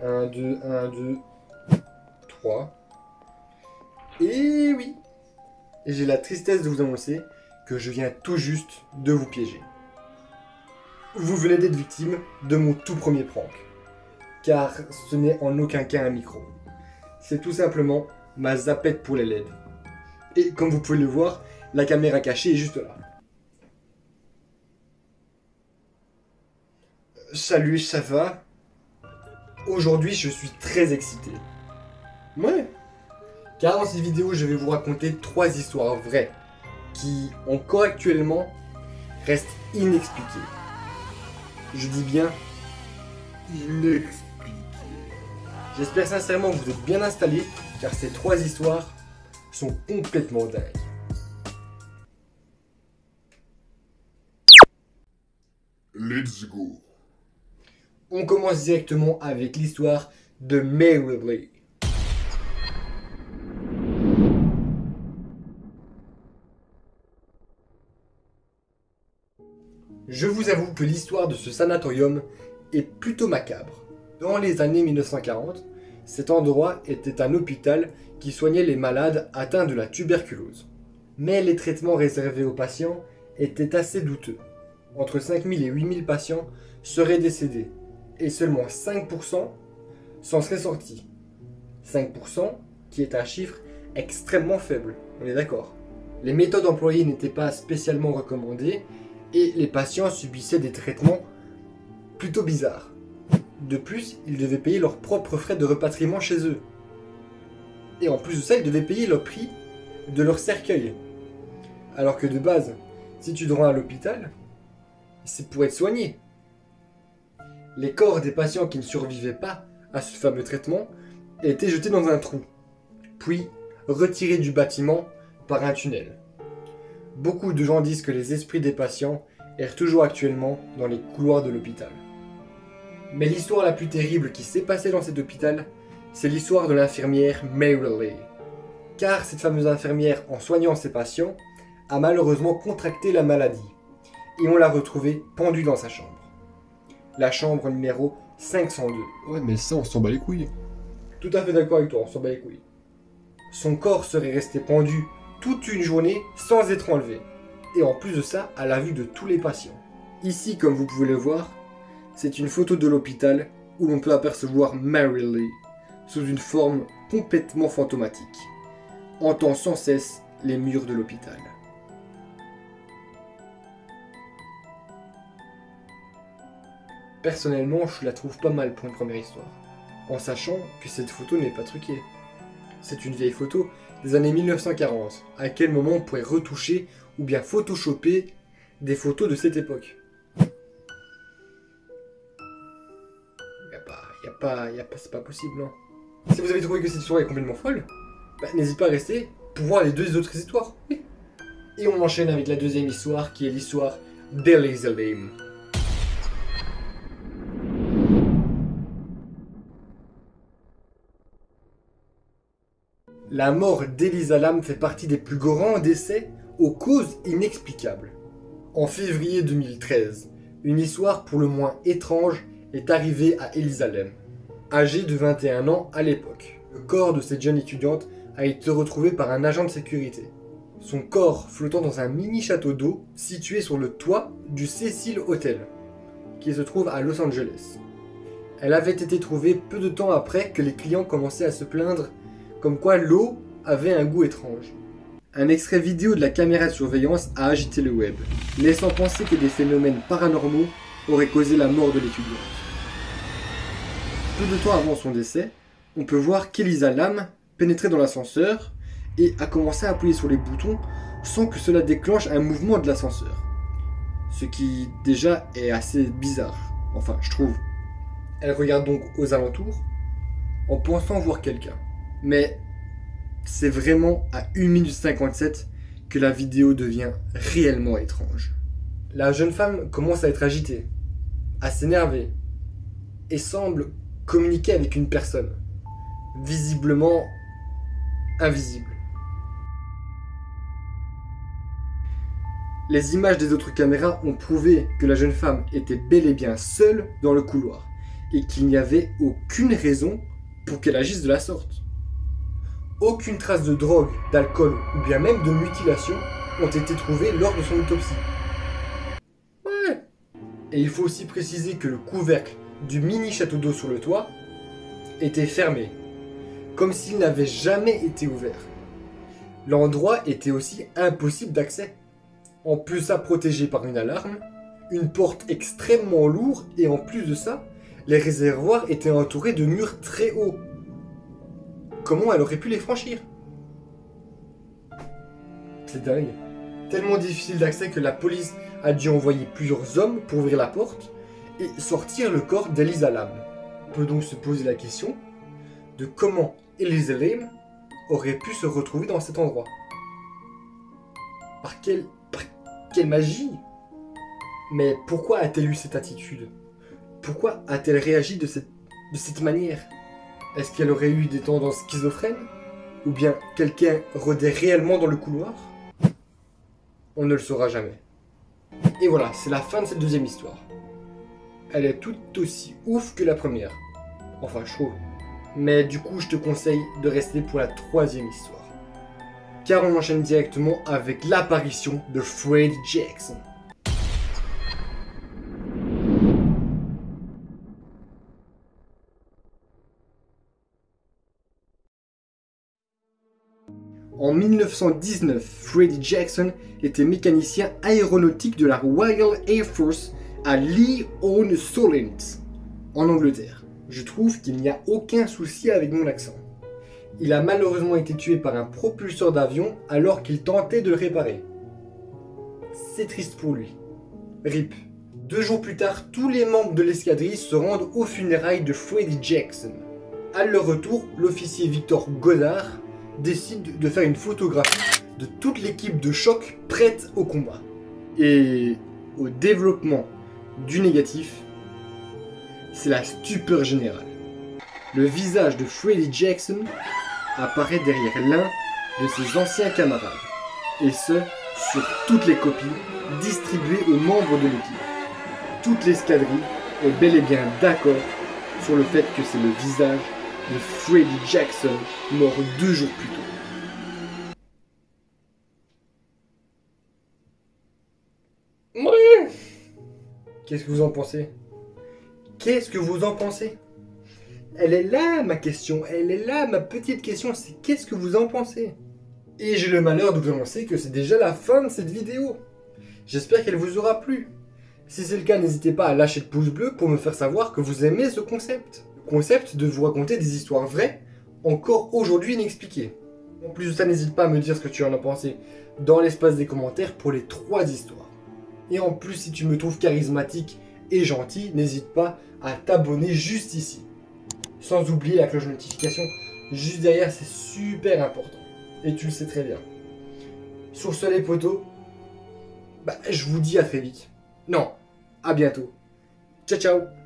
1, 2, 1, 2, 3. Et oui. Et j'ai la tristesse de vous annoncer que je viens tout juste de vous piéger. Vous venez d'être victime de mon tout premier prank. Car ce n'est en aucun cas un micro. C'est tout simplement ma zapette pour les LED. Et comme vous pouvez le voir, la caméra cachée est juste là. Salut, ça va? Aujourd'hui, je suis très excité. Ouais. Car dans cette vidéo, je vais vous raconter 3 histoires vraies qui, encore actuellement, restent inexpliquées. Je dis bien inexpliquées. J'espère sincèrement que vous êtes bien installés, car ces 3 histoires sont complètement dingues. Let's go. On commence directement avec l'histoire de Mary Lee. Je vous avoue que l'histoire de ce sanatorium est plutôt macabre. Dans les années 1940, cet endroit était un hôpital qui soignait les malades atteints de la tuberculose. Mais les traitements réservés aux patients étaient assez douteux. Entre 5000 et 8000 patients seraient décédés, et seulement 5% s'en seraient sortis. 5% qui est un chiffre extrêmement faible, on est d'accord. Les méthodes employées n'étaient pas spécialement recommandées, et les patients subissaient des traitements plutôt bizarres. De plus, ils devaient payer leurs propres frais de repatriement chez eux. Et en plus de ça, ils devaient payer le prix de leur cercueil. Alors que de base, si tu te rends à l'hôpital, c'est pour être soigné. Les corps des patients qui ne survivaient pas à ce fameux traitement étaient jetés dans un trou, puis retirés du bâtiment par un tunnel. Beaucoup de gens disent que les esprits des patients errent toujours actuellement dans les couloirs de l'hôpital. Mais l'histoire la plus terrible qui s'est passée dans cet hôpital, c'est l'histoire de l'infirmière Mary Lee. Car cette fameuse infirmière, en soignant ses patients, a malheureusement contracté la maladie. Et on l'a retrouvée pendue dans sa chambre. La chambre numéro 502. Ouais, mais ça, on s'en bat les couilles. Tout à fait d'accord avec toi, on s'en bat les couilles. Son corps serait resté pendu toute une journée sans être enlevé. Et en plus de ça, à la vue de tous les patients. Ici, comme vous pouvez le voir, c'est une photo de l'hôpital où l'on peut apercevoir Mary Lee sous une forme complètement fantomatique, hantant sans cesse les murs de l'hôpital. Personnellement, je la trouve pas mal pour une première histoire, en sachant que cette photo n'est pas truquée. C'est une vieille photo des années 1940. À quel moment on pourrait retoucher ou bien photoshopper des photos de cette époque? C'est pas possible, non. Si vous avez trouvé que cette histoire est complètement folle, n'hésitez pas à rester pour voir les 2 autres histoires. Et on enchaîne avec la deuxième histoire, qui est l'histoire d'Elisa Lam. La mort d'Elisa Lam fait partie des plus grands décès aux causes inexplicables. En février 2013, une histoire pour le moins étrange est arrivée à Elisa Lam, âgée de 21 ans à l'époque. Le corps de cette jeune étudiante a été retrouvé par un agent de sécurité. Son corps flottant dans un mini château d'eau situé sur le toit du Cecil Hotel, qui se trouve à Los Angeles. Elle avait été trouvée peu de temps après que les clients commençaient à se plaindre comme quoi l'eau avait un goût étrange. Un extrait vidéo de la caméra de surveillance a agité le web, laissant penser que des phénomènes paranormaux auraient causé la mort de l'étudiante. Peu de temps avant son décès, on peut voir qu'Elisa Lam pénétrait dans l'ascenseur et a commencé à appuyer sur les boutons sans que cela déclenche un mouvement de l'ascenseur. Ce qui déjà est assez bizarre, enfin je trouve. Elle regarde donc aux alentours en pensant voir quelqu'un. Mais c'est vraiment à 1 minute 57 que la vidéo devient réellement étrange. La jeune femme commence à être agitée, à s'énerver, et semble communiquer avec une personne, visiblement invisible. Les images des autres caméras ont prouvé que la jeune femme était bel et bien seule dans le couloir, et qu'il n'y avait aucune raison pour qu'elle agisse de la sorte. Aucune trace de drogue, d'alcool ou bien même de mutilation ont été trouvées lors de son autopsie. Ouais. Et il faut aussi préciser que le couvercle du mini château d'eau sur le toit était fermé, comme s'il n'avait jamais été ouvert. L'endroit était aussi impossible d'accès. En plus ça protégé par une alarme, une porte extrêmement lourde et en plus de ça, les réservoirs étaient entourés de murs très hauts. Comment elle aurait pu les franchir? C'est dingue. Tellement difficile d'accès que la police a dû envoyer plusieurs hommes pour ouvrir la porte et sortir le corps d'Elisa Lam. On peut donc se poser la question de comment Elisa Lam aurait pu se retrouver dans cet endroit. Par quelle magie? Mais pourquoi a-t-elle eu cette attitude? Pourquoi a-t-elle réagi de cette manière? Est-ce qu'elle aurait eu des tendances schizophrènes? Ou bien quelqu'un rôdait réellement dans le couloir? On ne le saura jamais. Et voilà, c'est la fin de cette deuxième histoire. Elle est tout aussi ouf que la première. Enfin, je trouve. Mais du coup, je te conseille de rester pour la troisième histoire. Car on enchaîne directement avec l'apparition de Freddie Jackson. En 1919, Freddie Jackson était mécanicien aéronautique de la Royal Air Force à Lee-on-Solent, en Angleterre. Je trouve qu'il n'y a aucun souci avec mon accent. Il a malheureusement été tué par un propulseur d'avion alors qu'il tentait de le réparer. C'est triste pour lui. RIP. 2 jours plus tard, tous les membres de l'escadrille se rendent aux funérailles de Freddie Jackson. À leur retour, l'officier Victor Goddard décide de faire une photographie de toute l'équipe de choc prête au combat. Et au développement du négatif, c'est la stupeur générale. Le visage de Freddie Jackson apparaît derrière l'un de ses anciens camarades, et ce, sur toutes les copies distribuées aux membres de l'équipe. Toute l'escadrille est bel et bien d'accord sur le fait que c'est le visage de Freddie Jackson, mort 2 jours plus tôt. Ouais. Qu'est-ce que vous en pensez? Qu'est-ce que vous en pensez? Elle est là ma question, elle est là ma petite question, c'est qu'est-ce que vous en pensez? Et j'ai le malheur de vous annoncer que c'est déjà la fin de cette vidéo. J'espère qu'elle vous aura plu. Si c'est le cas, n'hésitez pas à lâcher le pouce bleu pour me faire savoir que vous aimez ce concept. Le concept de vous raconter des histoires vraies, encore aujourd'hui inexpliquées. En plus de ça, n'hésite pas à me dire ce que tu en as pensé dans l'espace des commentaires pour les 3 histoires. Et en plus, si tu me trouves charismatique et gentil, n'hésite pas à t'abonner juste ici. Sans oublier la cloche de notification, juste derrière, c'est super important. Et tu le sais très bien. Sur ce les potos, je vous dis à très vite. Non, à bientôt. Ciao ciao.